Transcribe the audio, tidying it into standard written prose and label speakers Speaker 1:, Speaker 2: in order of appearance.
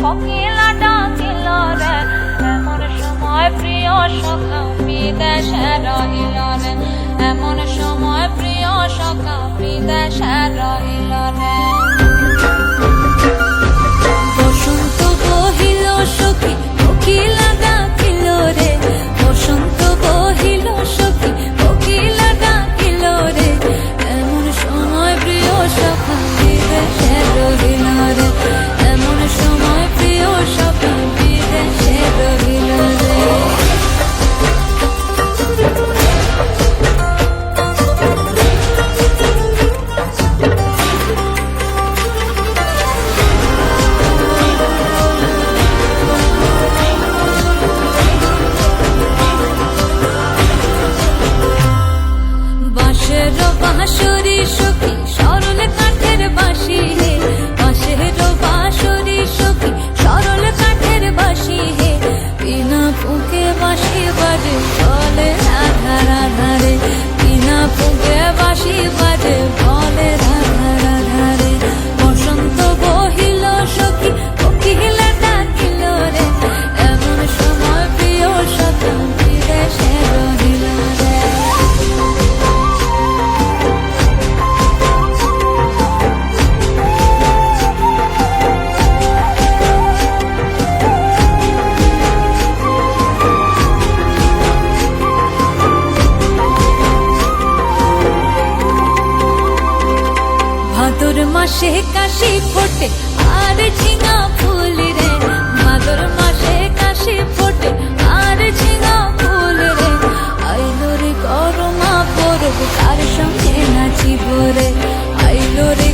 Speaker 1: কোকিলা ডাকিল রে, এমন সময় প্রিয় সখা বিদেশে রহিল রে, এমন সময় প্রিয় সখা বিদেশে রহিল রে। বসন্ত বহিল সখী কোকিলা ডাকিল রে, বসন্ত বহিল সখী কোকিলা ডাকিল রে, এমন সময় প্রিয় সখা বিদেশে রহিল রে, এমন সময় প্রিয় সখা বিদেশে রহিল রে। বাঁশের বাঁশরি সখী সরল কাঠের বাঁশি হে, বাঁশের বাঁশরি সখী সরল কাঠের বাঁশি হে, বিনা ফুঁকে বাঁশি বাজে বলে রাধা রাধা রে, বিনা ফুঁকে বাঁশি বাজে বলে রাধা রাধা রে। বসন্ত বহিল সখী কোকিলা ডাকিল রে, এমন সময় প্রিয় সখা বিদেশে রহিল রে। ভাদর মাসে কাশি ফোটে আর ঝিঙা ফুল রে, ভাদর মাসে কাশি ফোটে আর ঝিঙা ফুল রে, আইলো রে করমা পরব তার সঙ্গে নাচিব রে, আইলো রে